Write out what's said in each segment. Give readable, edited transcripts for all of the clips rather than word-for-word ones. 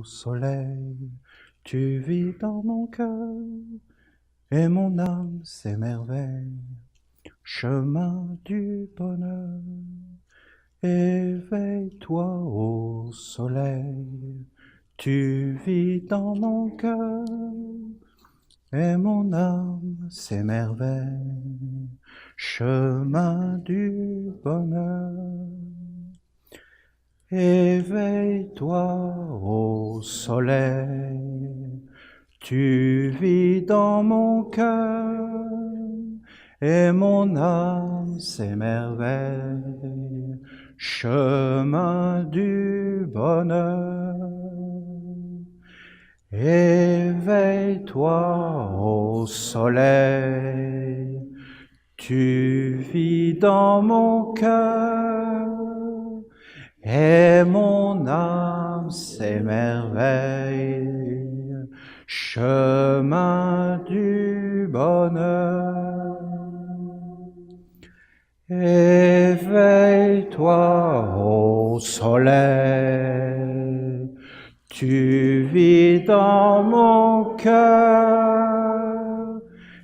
ô soleil, tu vis dans mon cœur, et mon âme s'émerveille. Chemin du bonheur, éveille-toi, ô soleil, tu vis dans mon cœur, et mon âme s'émerveille. Chemin du bonheur, éveille-toi, ô soleil, tu vis dans mon cœur, et mon âme s'émerveille. Chemin du bonheur, éveille-toi, ô soleil, tu vis dans mon cœur, et mon âme s'émerveille. Chemin du bonheur, éveille-toi, ô soleil, tu vis dans mon cœur,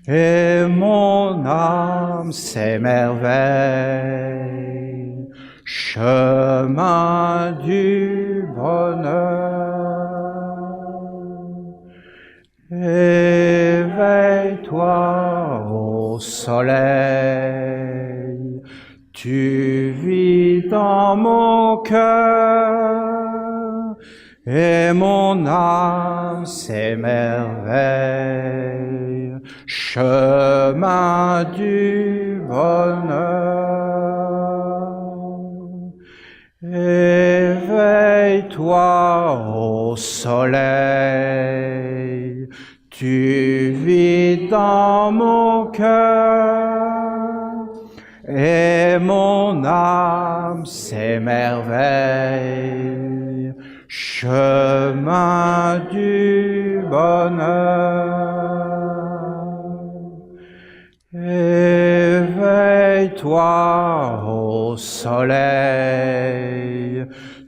et mon âme s'émerveille. Chemin du bonheur, éveille-toi, ô soleil, tu vis dans mon cœur, et mon âme s'émerveille. Chemin du bonheur, éveille-toi, ô soleil, tu vis dans mon cœur, et mon âme s'émerveille. Chemin du bonheur, éveille-toi, ô soleil,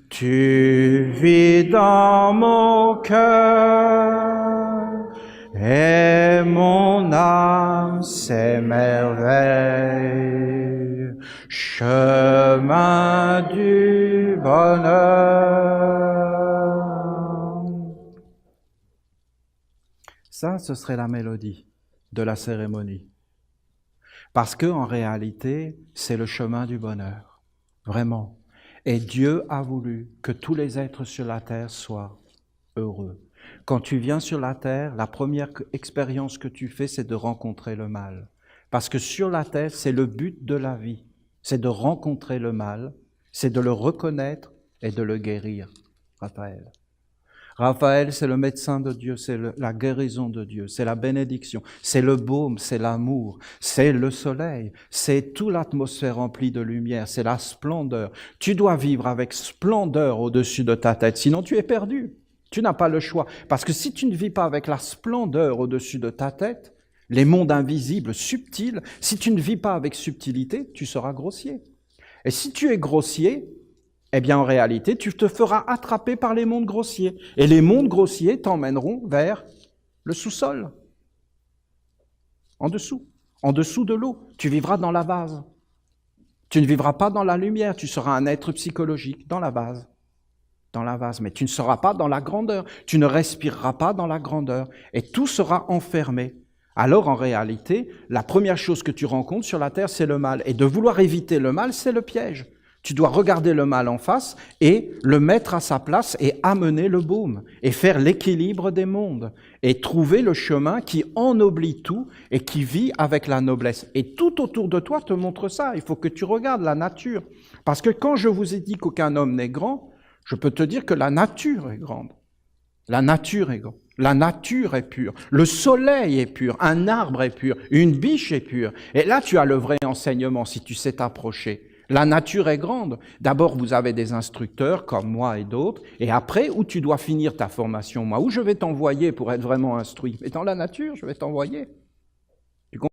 tu vis dans mon cœur, et mon âme s'émerveille. Chemin du bonheur. Ça, ce serait la mélodie de la cérémonie. Parce que, en réalité, c'est le chemin du bonheur. Vraiment. Et Dieu a voulu que tous les êtres sur la terre soient heureux. Quand tu viens sur la terre, la première expérience que tu fais, c'est de rencontrer le mal. Parce que sur la terre, c'est le but de la vie. C'est de rencontrer le mal, c'est de le reconnaître et de le guérir. Raphaël. Raphaël, c'est le médecin de Dieu, c'est la guérison de Dieu, c'est la bénédiction, c'est le baume, c'est l'amour, c'est le soleil, c'est toute l'atmosphère remplie de lumière, c'est la splendeur. Tu dois vivre avec splendeur au-dessus de ta tête, sinon tu es perdu. Tu n'as pas le choix. Parce que si tu ne vis pas avec la splendeur au-dessus de ta tête, les mondes invisibles, subtils, si tu ne vis pas avec subtilité, tu seras grossier. Et si tu es grossier, eh bien en réalité, tu te feras attraper par les mondes grossiers. Et les mondes grossiers t'emmèneront vers le sous-sol, en dessous de l'eau. Tu vivras dans la vase. Tu ne vivras pas dans la lumière, tu seras un être psychologique dans la vase. Mais tu ne seras pas dans la grandeur, tu ne respireras pas dans la grandeur, et tout sera enfermé. Alors en réalité, la première chose que tu rencontres sur la terre, c'est le mal. Et de vouloir éviter le mal, c'est le piège. Tu dois regarder le mal en face et le mettre à sa place et amener le baume et faire l'équilibre des mondes et trouver le chemin qui ennoblit tout et qui vit avec la noblesse. Et tout autour de toi te montre ça. Il faut que tu regardes la nature. Parce que quand je vous ai dit qu'aucun homme n'est grand, je peux te dire que la nature est grande. La nature est grande. La nature est pure. Le soleil est pur. Un arbre est pur. Une biche est pure. Et là, tu as le vrai enseignement si tu sais t'approcher. La nature est grande. D'abord, vous avez des instructeurs comme moi et d'autres. Et après, où tu dois finir ta formation, moi, où je vais t'envoyer pour être vraiment instruit? Mais dans la nature, je vais t'envoyer.